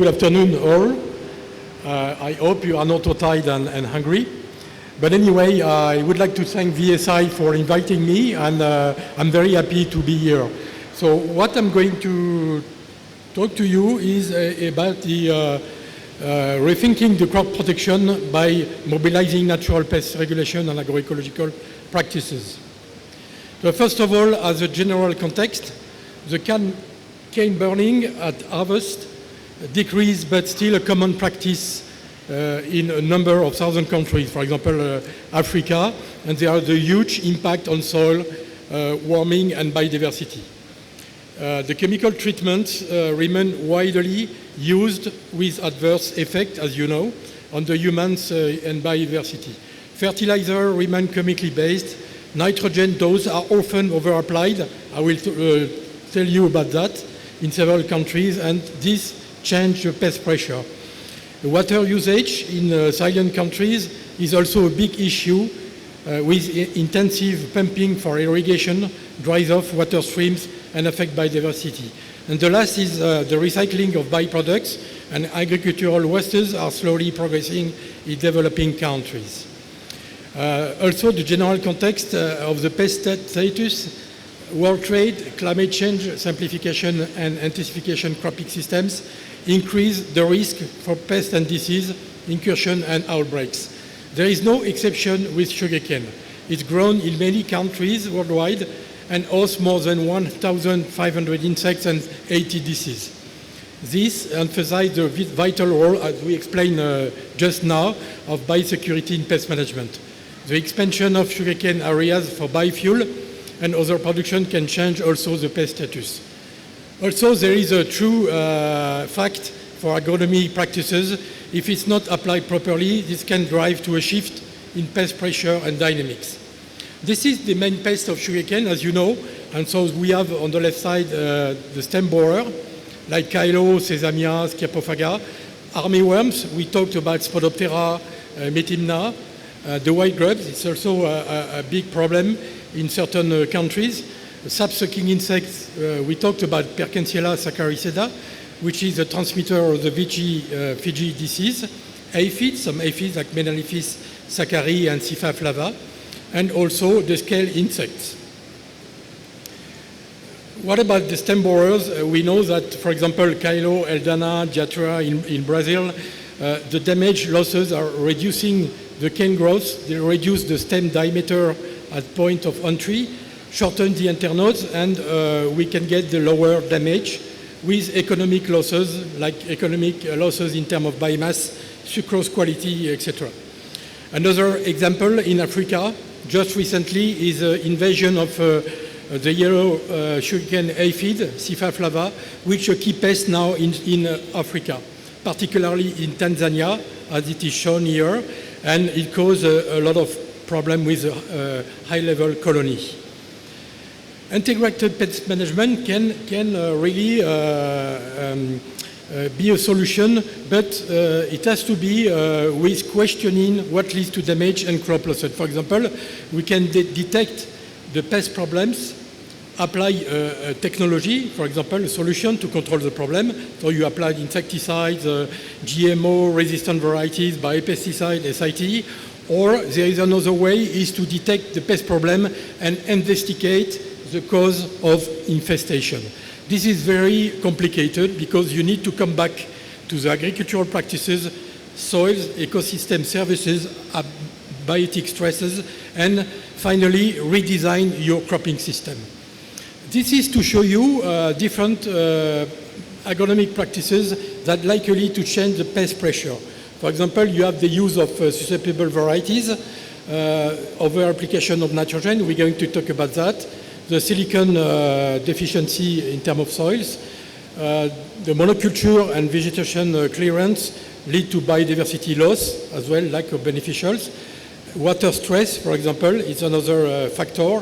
Good afternoon, all. I hope you are not too tired and hungry. But anyway, I would like to thank VSI for inviting me, and I'm very happy to be here. So what I'm going to talk to you is about the rethinking the crop protection by mobilizing natural pest regulation and agroecological practices. So first of all, as a general context, the cane burning at harvest decreased, but still a common practice in a number of southern countries, for example, Africa, and there are the huge impact on soil, warming and biodiversity. The chemical treatments remain widely used with adverse effect, as you know, on the humans and biodiversity. Fertilizer remain chemically based. Nitrogen doses are often over-applied. I will tell you about that in several countries, and this change the pest pressure. The water usage in silent countries is also a big issue with intensive pumping for irrigation, dries off water streams and affect biodiversity. And the last is the recycling of byproducts, and agricultural wastes are slowly progressing in developing countries. Also, the general context of the pest status, world trade, climate change, simplification and intensification cropping systems increase the risk for pest and disease, incursion and outbreaks. There is no exception with sugarcane. It's grown in many countries worldwide and hosts more than 1,500 insects and 80 diseases. This emphasizes the vital role, as we explained just now, of biosecurity in pest management. The expansion of sugarcane areas for biofuel and other production can change also the pest status. Also, there is a true fact for agronomy practices. If it's not applied properly, this can drive to a shift in pest pressure and dynamics. This is the main pest of sugarcane, as you know, and so we have on the left side the stem borer, like Kylo, Sesamia, Schiapophaga. Armyworms, we talked about Spodoptera, Metimna. The white grubs, it's also a big problem in certain countries. Sap-sucking insects, we talked about Perkensiella saccharicida, which is a transmitter of the Fiji disease. Aphids, some aphids like Menaliphis saccari and Sipha flava, and also the scale insects. What about the stem borers? We know that, for example, Kylo, Eldana, Diatura in Brazil, the damage losses are reducing the cane growth. They reduce the stem diameter at point of entry, shorten the internodes, and we can get the lower damage with economic losses, like economic losses in terms of biomass, sucrose quality, etc. Another example in Africa, just recently, is the invasion of the yellow sugarcane aphid, Sipha flava, which is a key pest now in Africa, particularly in Tanzania, as it is shown here, and it causes a lot of problem with high-level colony. Integrated pest management can really be a solution, but it has to be with questioning what leads to damage and crop losses. For example, we can detect the pest problems, apply technology, for example, a solution to control the problem. So you apply insecticides, GMO, resistant varieties, biopesticide, SIT, or there is another way, is to detect the pest problem and investigate the cause of infestation. This is very complicated because you need to come back to the agricultural practices, soils, ecosystem services, biotic stresses, and finally redesign your cropping system. This is to show you different agronomic practices that are likely to change the pest pressure. For example, you have the use of susceptible varieties, over application of nitrogen. We're going to talk about that. The silicon deficiency in terms of soils. The monoculture and vegetation clearance lead to biodiversity loss as well, lack of beneficials. Water stress, for example, is another factor.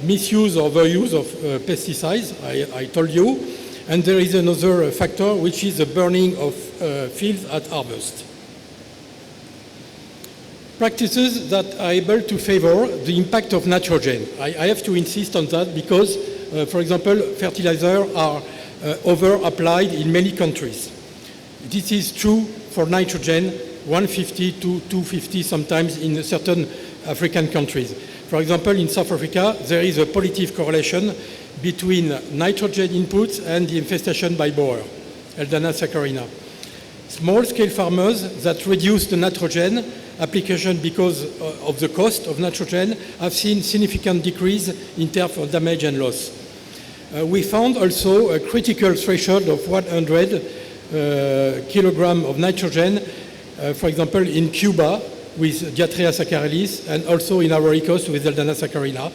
Misuse or overuse of pesticides, I told you. And there is another factor, which is the burning of fields at harvest. Practices that are able to favor the impact of nitrogen. I have to insist on that because, for example, fertilizers are over-applied in many countries. This is true for nitrogen, 150 to 250 sometimes in certain African countries. For example, in South Africa, there is a positive correlation between nitrogen inputs and the infestation by borer, Eldana saccharina. Small-scale farmers that reduce the nitrogen application because of the cost of nitrogen have seen significant decrease in terms of damage and loss. We found also a critical threshold of 100 kilogram of nitrogen, for example, in Cuba with Diatria saccharilis and also in Ivory Coast with Eldana saccharina.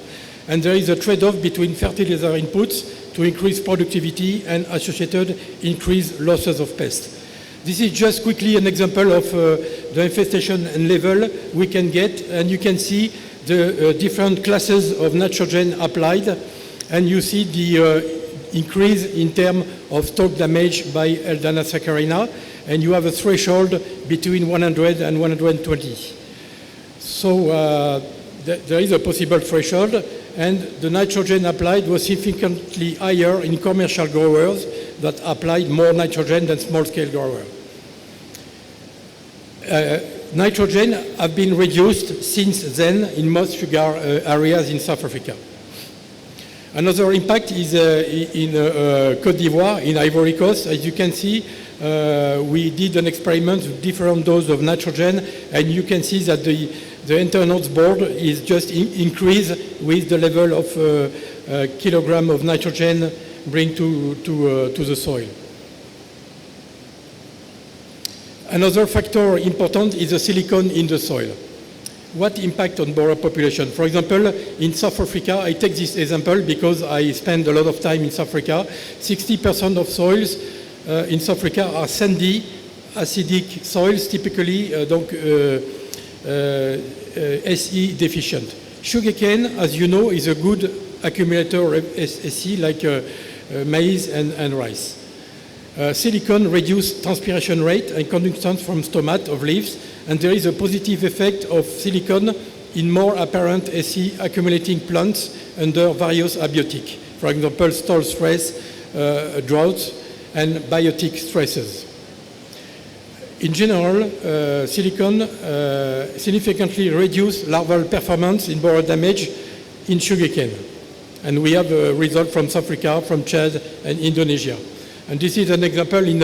And there is a trade-off between fertilizer inputs to increase productivity and associated increased losses of pests. This is just quickly an example of the infestation and level we can get, and you can see the different classes of nitrogen applied, and you see the increase in terms of stock damage by Eldana saccharina, and you have a threshold between 100 and 120. So there is a possible threshold, and the nitrogen applied was significantly higher in commercial growers that applied more nitrogen than small-scale growers. Nitrogen have been reduced since then in most sugar areas in South Africa. Another impact is in Côte d'Ivoire, in Ivory Coast. As you can see, we did an experiment with different doses of nitrogen, and you can see that the internal board is just increased with the level of kilogram of nitrogen bring to the soil. Another factor important is the silicon in the soil. What impact on borer population? For example, in South Africa, I take this example because I spend a lot of time in South Africa. 60% of soils in South Africa are sandy, acidic soils, typically SE deficient. Sugarcane, as you know, is a good accumulator of SE like maize and rice. Silicon reduces transpiration rate and conductance from stomata of leaves, and there is a positive effect of silicon in more apparent SE accumulating plants under various abiotic, for example, stall stress, droughts, and biotic stresses. In general, silicon significantly reduces larval performance in borer damage in sugarcane. And we have a result from South Africa, from Chad, and Indonesia. And this is an example in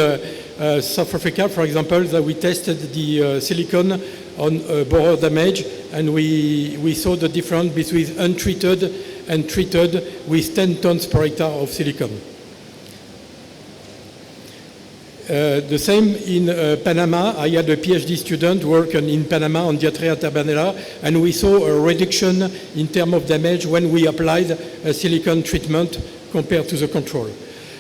South Africa, for example, that we tested the silicon on borer damage, and we saw the difference between untreated and treated with 10 tons per hectare of silicon. The same in Panama. I had a PhD student working in Panama on Diatria tabanella, and we saw a reduction in terms of damage when we applied a silicon treatment compared to the control.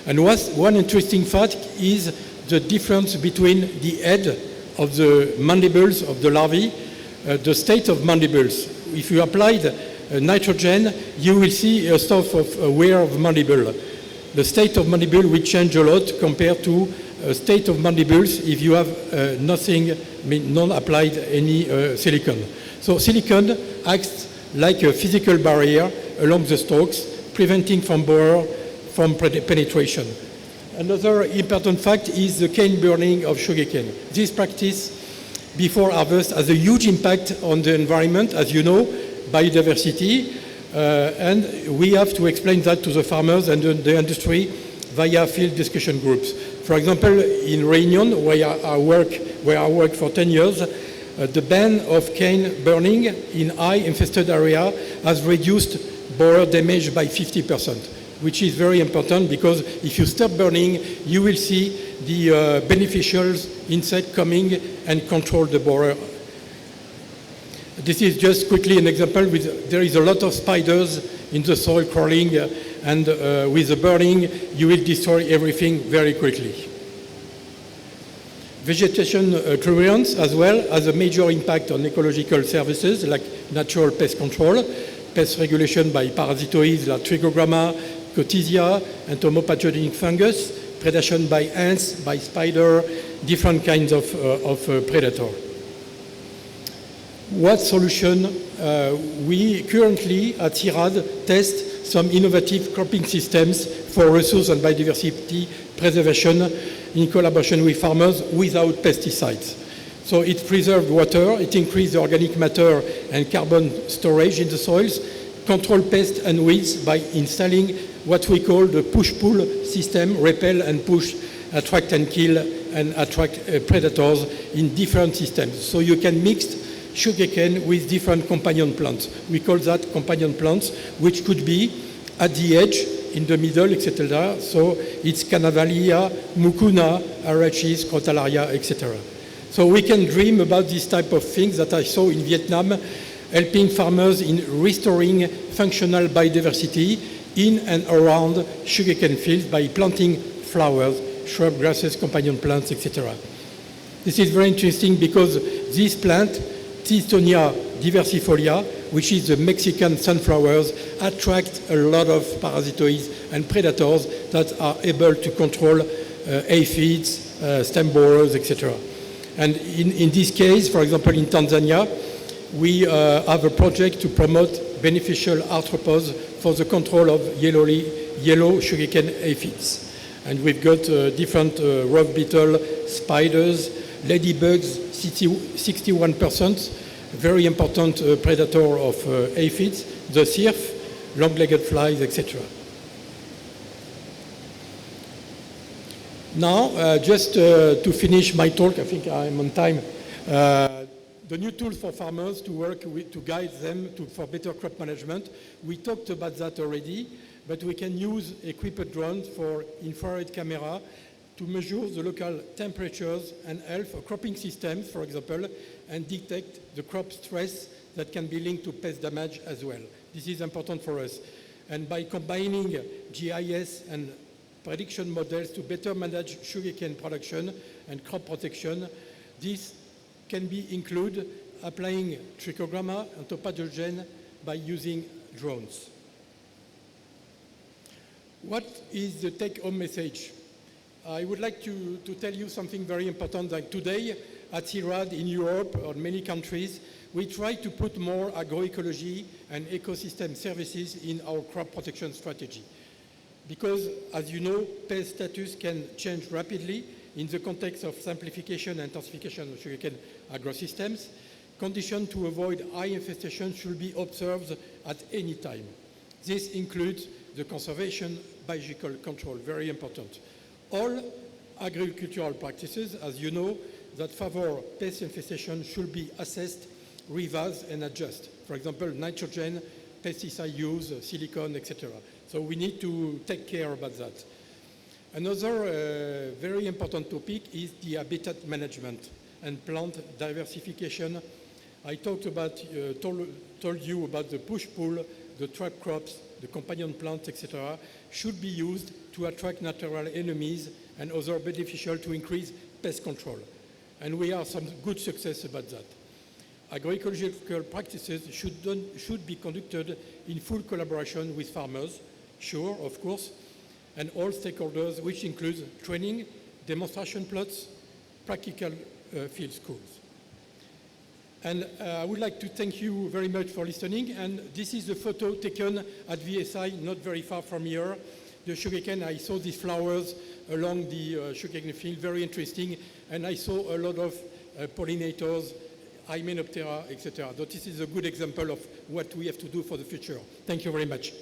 And one interesting fact is the difference between the head of the mandibles of the larvae, the state of mandibles. If you applied nitrogen, you will see a sort of wear of mandible. The state of mandible will change a lot compared to a state of mandibles if you have non-applied any silicon. So silicon acts like a physical barrier along the stalks, preventing from borer from penetration. Another important fact is the cane burning of sugarcane. This practice before harvest has a huge impact on the environment, as you know, biodiversity, and we have to explain that to the farmers and the industry via field discussion groups. For example, in Réunion, where I worked for 10 years, the ban of cane burning in high infested area has reduced borer damage by 50%. Which is very important because if you stop burning, you will see the beneficial insect coming and control the borer. This is just quickly an example. There is a lot of spiders in the soil crawling, and with the burning, you will destroy everything very quickly. Vegetation clearance as well has a major impact on ecological services like natural pest control, pest regulation by parasitoids like Trichogramma, Kotgire, entomopathogenic fungus, predation by ants, by spider, different kinds of predator. What solution? We currently at CIRAD test some innovative cropping systems for resource and biodiversity preservation in collaboration with farmers without pesticides. So it preserves water, it increases organic matter and carbon storage in the soils, control pests and weeds by installing what we call the push-pull system, repel and push, attract and kill, and attract predators in different systems. So you can mix sugarcane with different companion plants. We call that companion plants, which could be at the edge, in the middle, etc. So it's Canavalia, Mucuna, Arachis, Crotalaria, etc. So we can dream about this type of things that I saw in Vietnam, helping farmers in restoring functional biodiversity in and around sugarcane fields by planting flowers, shrub, grasses, companion plants, etc. This is very interesting because this plant, Tithonia diversifolia, which is the Mexican sunflowers, attract a lot of parasitoids and predators that are able to control aphids, stem borers, etc. And in this case, for example, in Tanzania, we have a project to promote beneficial arthropods for the control of yellow sugarcane aphids. And we've got different rock beetle, spiders, ladybugs, 61%, very important predator of aphids, the cirf, long-legged flies, etc. Now, just to finish my talk, I think I'm on time. The new tools for farmers to work with, to guide them for better crop management. We talked about that already, but we can use equipped drones for infrared camera to measure the local temperatures and health of cropping systems, for example, and detect the crop stress that can be linked to pest damage as well. This is important for us. And by combining GIS and prediction models to better manage sugarcane production and crop protection, this can be included applying trichogramma and pathogen by using drones. What is the take-home message? I would like to tell you something very important. Like today at CIRAD in Europe or many countries, we try to put more agroecology and ecosystem services in our crop protection strategy. Because, as you know, pest status can change rapidly in the context of simplification and intensification of sugarcane agrosystems. Conditions to avoid high infestation should be observed at any time. This includes the conservation, biological control, very important. All agricultural practices, as you know, that favor pest infestation should be assessed, revised, and adjusted. For example, nitrogen, pesticide use, silicon, etc. So we need to take care about that. Another very important topic is the habitat management and plant diversification. I talked about, told you about the push-pull, the trap crops, the companion plants, etc., should be used to attract natural enemies and other beneficial to increase pest control. And we have some good success about that. Agroecological practices should be conducted in full collaboration with farmers, sure, of course, and all stakeholders, which includes training, demonstration plots, practical field schools. And I would like to thank you very much for listening. And this is a photo taken at VSI, not very far from here. The sugarcane, I saw these flowers along the sugarcane field, very interesting. And I saw a lot of pollinators, Hymenoptera, etc. So this is a good example of what we have to do for the future. Thank you very much.